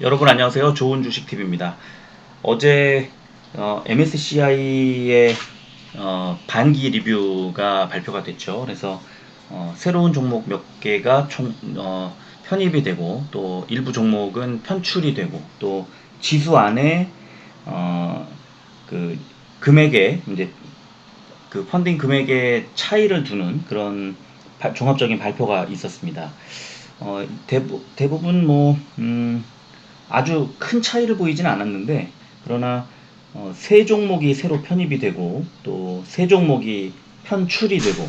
여러분 안녕하세요. 좋은 주식TV입니다. 어제 MSCI의 반기 리뷰가 발표가 됐죠. 그래서 새로운 종목 몇 개가 편입이 되고 또 일부 종목은 편출이 되고 또 지수 안에 어, 그 금액에 이제 그 펀딩 금액의 차이를 두는 그런 종합적인 발표가 있었습니다. 대부분 아주 큰 차이를 보이진 않았는데 그러나 세 종목이 새로 편입이 되고 또 세 종목이 편출이 되고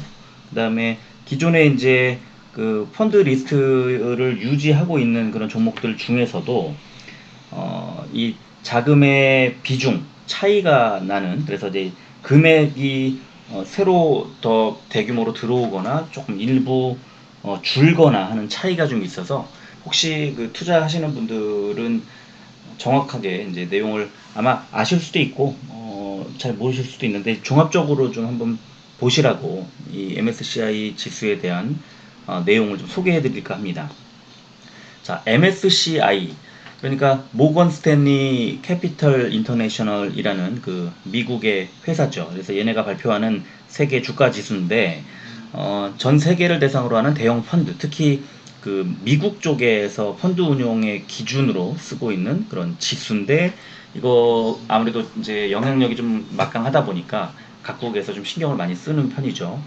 그다음에 기존에 이제 그 펀드 리스트를 유지하고 있는 그런 종목들 중에서도 이 자금의 비중 차이가 나는 그래서 이제 금액이 새로 더 대규모로 들어오거나 조금 일부 줄거나 하는 차이가 좀 있어서 혹시 그 투자하시는 분들은 정확하게 이제 내용을 아마 아실 수도 있고 잘 모르실 수도 있는데 종합적으로 좀 한번 보시라고 이 MSCI 지수에 대한 내용을 좀 소개해 드릴까 합니다. 자, MSCI 그러니까 모건 스탠리 캐피털 인터내셔널이라는 그 미국의 회사죠. 그래서 얘네가 발표하는 세계 주가 지수인데 전 세계를 대상으로 하는 대형 펀드, 특히 그 미국 쪽에서 펀드 운용의 기준으로 쓰고 있는 그런 지수인데 이거 아무래도 이제 영향력이 좀 막강하다 보니까 각국에서 좀 신경을 많이 쓰는 편이죠.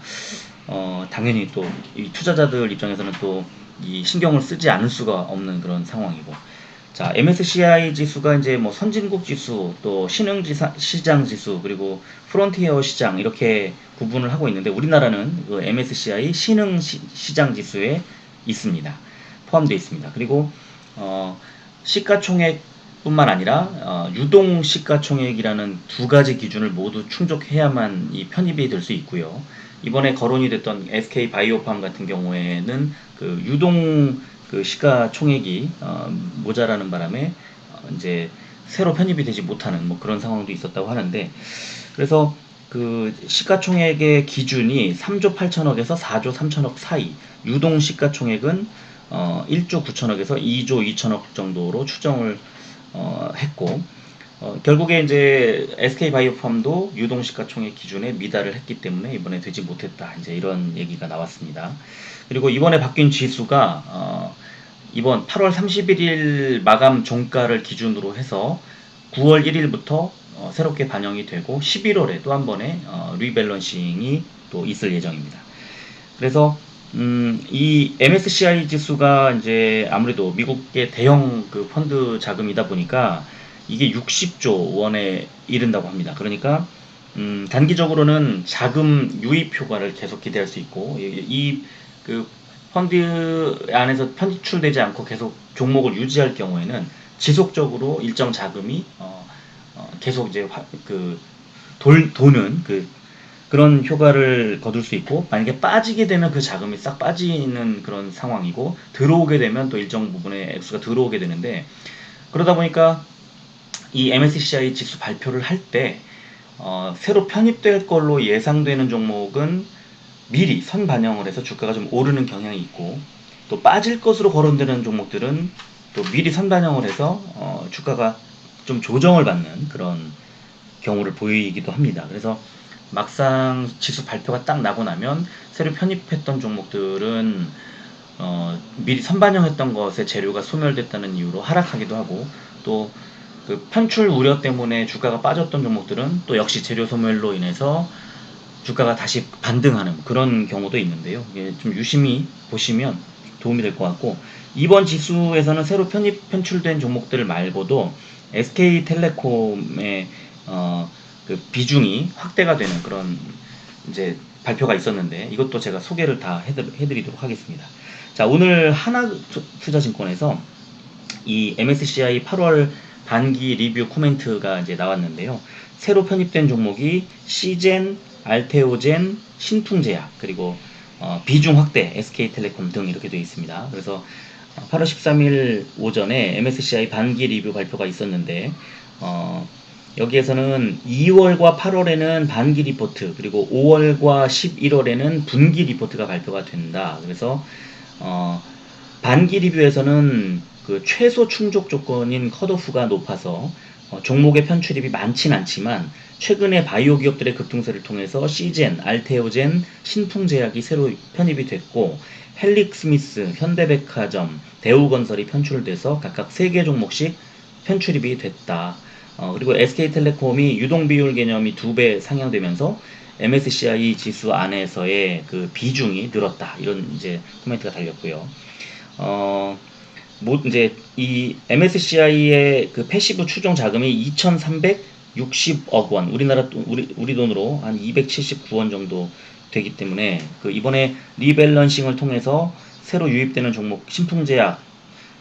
당연히 또 이 투자자들 입장에서는 또 이 신경을 쓰지 않을 수가 없는 그런 상황이고. 자, MSCI 지수가 이제 뭐 선진국 지수, 또 신흥 시장 지수, 그리고 프론티어 시장 이렇게 구분을 하고 있는데 우리나라는 그 MSCI 신흥 시장 지수에 있습니다. 포함되어 있습니다. 그리고 시가총액뿐만 아니라 유동 시가총액이라는 두 가지 기준을 모두 충족해야만 이 편입이 될 수 있고요. 이번에 거론이 됐던 SK 바이오팜 같은 경우에는 그 유동 그 시가총액이 모자라는 바람에 이제 새로 편입이 되지 못하는 뭐 그런 상황도 있었다고 하는데 그래서 그 시가총액의 기준이 3조 8천억에서 4조 3천억 사이, 유동 시가총액은 1조 9천억에서 2조 2천억 정도로 추정을 했고 결국에 이제 SK바이오팜도 유동시가총액 기준에 미달을 했기 때문에 이번에 되지 못했다. 이제 이런 얘기가 나왔습니다. 그리고 이번에 바뀐 지수가 이번 8월 31일 마감 종가를 기준으로 해서 9월 1일부터 새롭게 반영이 되고 11월에 또 한 번의 리밸런싱이 또 있을 예정입니다. 그래서 이 MSCI 지수가 이제 아무래도 미국의 대형 그 펀드 자금이다 보니까 이게 60조 원에 이른다고 합니다. 그러니까 단기적으로는 자금 유입 효과를 계속 기대할 수 있고 이 그 펀드 안에서 편출되지 않고 계속 종목을 유지할 경우에는 지속적으로 일정 자금이 계속 이제 도는 그런 효과를 거둘 수 있고 만약에 빠지게 되면 그 자금이 싹 빠지는 그런 상황이고 들어오게 되면 또 일정 부분의 액수가 들어오게 되는데 그러다 보니까 이 MSCI 지수 발표를 할 때 새로 편입될 걸로 예상되는 종목은 미리 선반영을 해서 주가가 좀 오르는 경향이 있고 또 빠질 것으로 거론되는 종목들은 또 미리 선반영을 해서 주가가 좀 조정을 받는 그런 경우를 보이기도 합니다. 그래서 막상 지수 발표가 딱 나고 나면 새로 편입했던 종목들은 미리 선반영했던 것의 재료가 소멸됐다는 이유로 하락하기도 하고 또 그 편출 우려 때문에 주가가 빠졌던 종목들은 또 역시 재료 소멸로 인해서 주가가 다시 반등하는 그런 경우도 있는데요. 이게 좀 유심히 보시면 도움이 될 것 같고 이번 지수에서는 새로 편출된 종목들 말고도 SK텔레콤의 그 비중이 확대가 되는 그런 이제 발표가 있었는데 이것도 제가 소개를 다 해드리도록 하겠습니다. 자, 오늘 하나투자증권에서 이 MSCI 8월 반기 리뷰 코멘트가 이제 나왔는데요. 새로 편입된 종목이 시젠, 알테오젠, 신풍제약 그리고 비중 확대, SK텔레콤 등 이렇게 되어 있습니다. 그래서 8월 13일 오전에 MSCI 반기 리뷰 발표가 있었는데 여기에서는 2월과 8월에는 반기 리포트 그리고 5월과 11월에는 분기 리포트가 발표가 된다. 그래서 반기 리뷰에서는 그 그 최소 충족 조건인 컷오프가 높아서 종목의 편출입이 많진 않지만 최근에 바이오 기업들의 급등세를 통해서 시젠, 알테오젠, 신풍제약이 새로 편입이 됐고 헬릭스미스, 현대백화점, 대우건설이 편출돼서 각각 3개 종목씩 편출입이 됐다. 그리고 SK텔레콤이 유동비율 개념이 2배 상향되면서 MSCI 지수 안에서의 그 비중이 늘었다. 이런 이제 코멘트가 달렸고요. 뭐 이제 이 MSCI의 그 패시브 추정 자금이 2,360억 원, 우리 돈으로 한 279원 정도 되기 때문에 그 이번에 리밸런싱을 통해서 새로 유입되는 종목 신풍제약,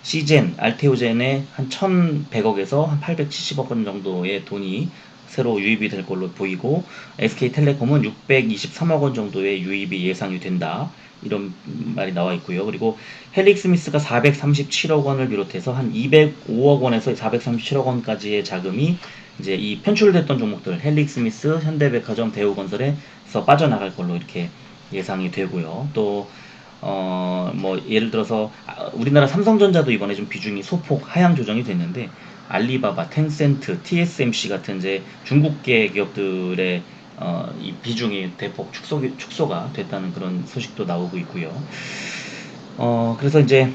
시젠, 알테오젠에 한 1,100억에서 한 870억 원 정도의 돈이 새로 유입이 될 걸로 보이고 SK텔레콤은 623억 원 정도의 유입이 예상이 된다. 이런 말이 나와 있고요. 그리고 헬릭스미스가 437억 원을 비롯해서 한 205억 원에서 437억 원까지의 자금이 이제 이 편출됐던 종목들 헬릭스미스, 현대백화점, 대우건설에서 빠져나갈 걸로 이렇게 예상이 되고요. 또 뭐 예를 들어서 우리나라 삼성전자도 이번에 좀 비중이 소폭 하향 조정이 됐는데 알리바바, 텐센트, TSMC 같은 이제 중국계 기업들의 이 비중이 대폭 축소가 됐다는 그런 소식도 나오고 있고요. 그래서 이제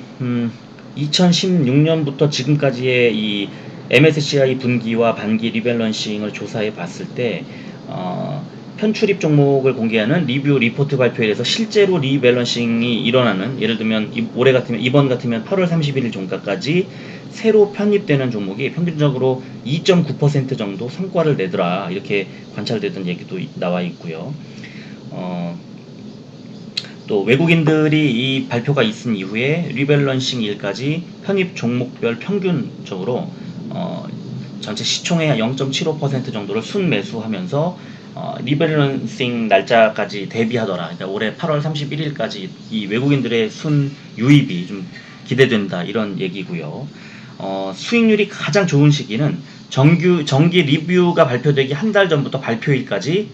2016년부터 지금까지의 이 MSCI 분기와 반기 리밸런싱을 조사해 봤을 때 편출입 종목을 공개하는 리뷰 리포트 발표에 대해서 실제로 리밸런싱이 일어나는, 예를 들면 이번 같으면 8월 31일 종가까지 새로 편입되는 종목이 평균적으로 2.9% 정도 성과를 내더라, 이렇게 관찰되던 얘기도 나와 있고요. 또 외국인들이 이 발표가 있은 이후에 리밸런싱 일까지 편입 종목별 평균적으로 전체 시총의 0.75% 정도를 순매수하면서 리밸런싱 날짜까지 대비하더라. 그러니까 올해 8월 31일까지 이 외국인들의 순 유입이 좀 기대된다, 이런 얘기고요. 수익률이 가장 좋은 시기는 정기 리뷰가 발표되기 한 달 전부터 발표일까지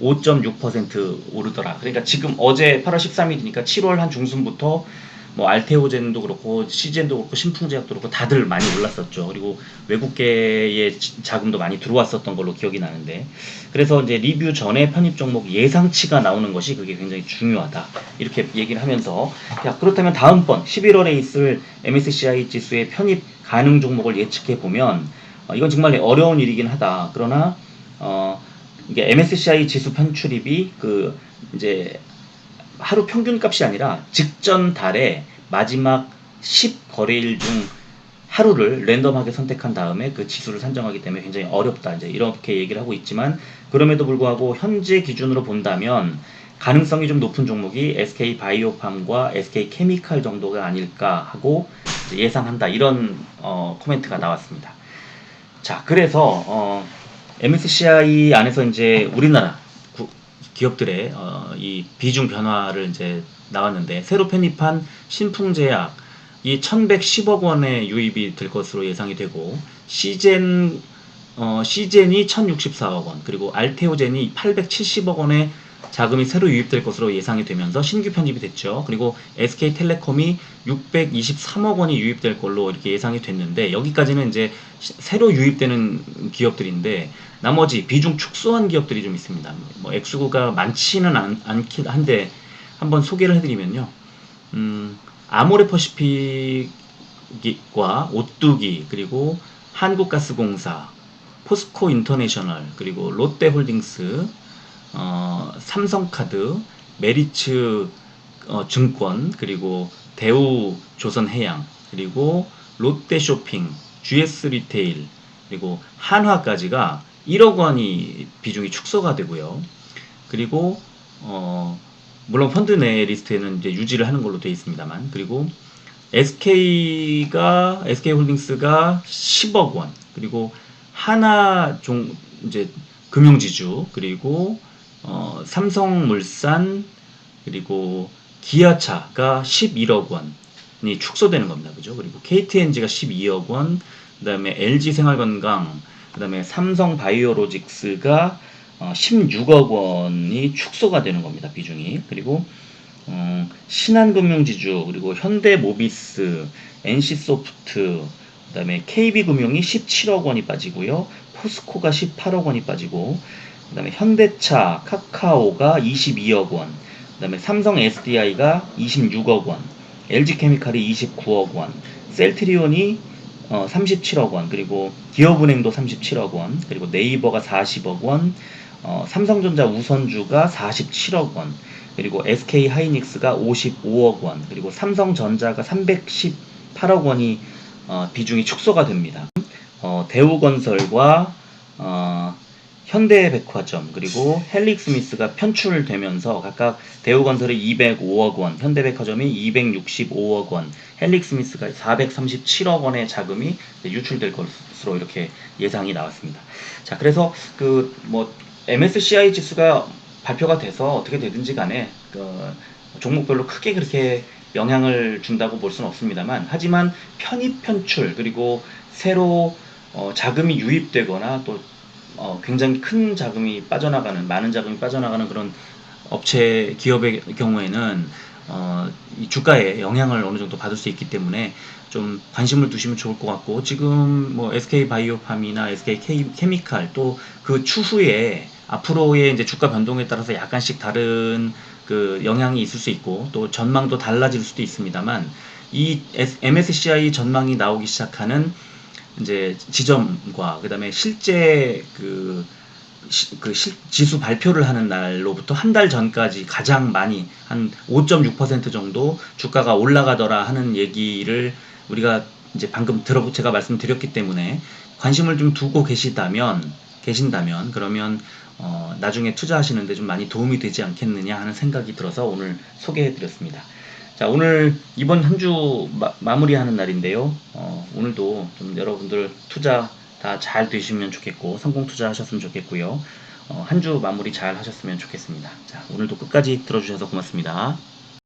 5.6% 오르더라. 그러니까 지금 어제 8월 13일이니까 7월 한 중순부터 뭐 알테오젠도 그렇고 시젠도 그렇고 신풍제약도 그렇고 다들 많이 올랐었죠. 그리고 외국계의 자금도 많이 들어왔었던 걸로 기억이 나는데, 그래서 이제 리뷰 전에 편입 종목 예상치가 나오는 것이 그게 굉장히 중요하다, 이렇게 얘기를 하면서, 야, 그렇다면 다음번 11월에 있을 MSCI 지수의 편입 가능 종목을 예측해 보면 이건 정말 어려운 일이긴 하다. 그러나 이게 MSCI 지수 편출입이 그 이제 하루 평균값이 아니라 직전 달에 마지막 10 거래일 중 하루를 랜덤하게 선택한 다음에 그 지수를 산정하기 때문에 굉장히 어렵다, 이제 이렇게 얘기를 하고 있지만, 그럼에도 불구하고 현재 기준으로 본다면 가능성이 좀 높은 종목이 SK 바이오팜과 SK 케미칼 정도가 아닐까 하고 예상한다, 이런 코멘트가 나왔습니다. 자, 그래서 MSCI 안에서 이제 우리나라 기업들의 이 비중 변화를 이제 나왔는데, 새로 편입한 신풍제약 이 1110억 원의 유입이 될 것으로 예상이 되고, 시젠이 1064억 원, 그리고 알테오젠이 870억 원의 자금이 새로 유입될 것으로 예상이 되면서 신규 편입이 됐죠. 그리고 SK텔레콤이 623억 원이 유입될 걸로 이렇게 예상이 됐는데, 여기까지는 이제 새로 유입되는 기업들인데 나머지 비중 축소한 기업들이 좀 있습니다. 뭐 액수가 많지는 않긴 한데 한번 소개를 해드리면요. 아모레퍼시픽과 오뚜기, 그리고 한국가스공사, 포스코 인터내셔널, 그리고 롯데홀딩스, 삼성카드, 메리츠 증권, 그리고 대우조선해양, 그리고 롯데쇼핑, GS리테일, 그리고 한화까지가 1억 원이 비중이 축소가 되고요. 그리고 물론 펀드 내 리스트에는 이제 유지를 하는 걸로 되어 있습니다만, 그리고 SK홀딩스가 10억 원, 그리고 이제 금융지주, 그리고 삼성물산, 그리고 기아차가 11억 원이 축소되는 겁니다. 그죠? 그리고 KTNG가 12억 원, 그 다음에 LG생활건강, 그 다음에 삼성바이오로직스가 16억 원이 축소가 되는 겁니다. 비중이. 그리고 신한금융지주, 그리고 현대모비스, NC소프트, 그다음에 KB금융이 17억 원이 빠지고요. 포스코가 18억 원이 빠지고, 그다음에 현대차, 카카오가 22억 원, 그다음에 삼성 SDI가 26억 원, LG케미칼이 29억 원, 셀트리온이 37억 원, 그리고 기업은행도 37억 원, 그리고 네이버가 40억 원, 삼성전자 우선주가 47억 원, 그리고 SK 하이닉스가 55억 원, 그리고 삼성전자가 318억 원이 비중이 축소가 됩니다. 대우건설과 현대백화점, 그리고 헬릭스미스가 편출되면서 각각 대우건설이 205억 원, 현대백화점이 265억 원, 헬릭스미스가 437억 원의 자금이 유출될 것으로 이렇게 예상이 나왔습니다. 자, 그래서 MSCI 지수가 발표가 돼서 어떻게 되든지 간에 종목별로 크게 그렇게 영향을 준다고 볼 수는 없습니다만, 하지만 편입 편출, 그리고 새로 자금이 유입되거나 또 굉장히 큰 자금이 빠져나가는, 많은 자금이 빠져나가는 그런 업체 기업의 경우에는 이 주가에 영향을 어느 정도 받을 수 있기 때문에 좀 관심을 두시면 좋을 것 같고, 지금 뭐 SK 바이오팜이나 SK 케미칼 또 그 추후에 앞으로의 이제 주가 변동에 따라서 약간씩 다른 그 영향이 있을 수 있고, 또 전망도 달라질 수도 있습니다만, 이 MSCI 전망이 나오기 시작하는 이제 지점과 그다음에 실제 지수 발표를 하는 날로부터 한 달 전까지 가장 많이 한 5.6% 정도 주가가 올라가더라 하는 얘기를 우리가 이제 방금 제가 말씀드렸기 때문에, 관심을 좀 두고 계신다면 그러면 나중에 투자하시는데 좀 많이 도움이 되지 않겠느냐 하는 생각이 들어서 오늘 소개해 드렸습니다. 자, 오늘 이번 한 주 마무리하는 날인데요. 오늘도 좀 여러분들 투자 다 잘 되시면 좋겠고, 성공 투자하셨으면 좋겠고요. 한 주 마무리 잘 하셨으면 좋겠습니다. 자, 오늘도 끝까지 들어주셔서 고맙습니다.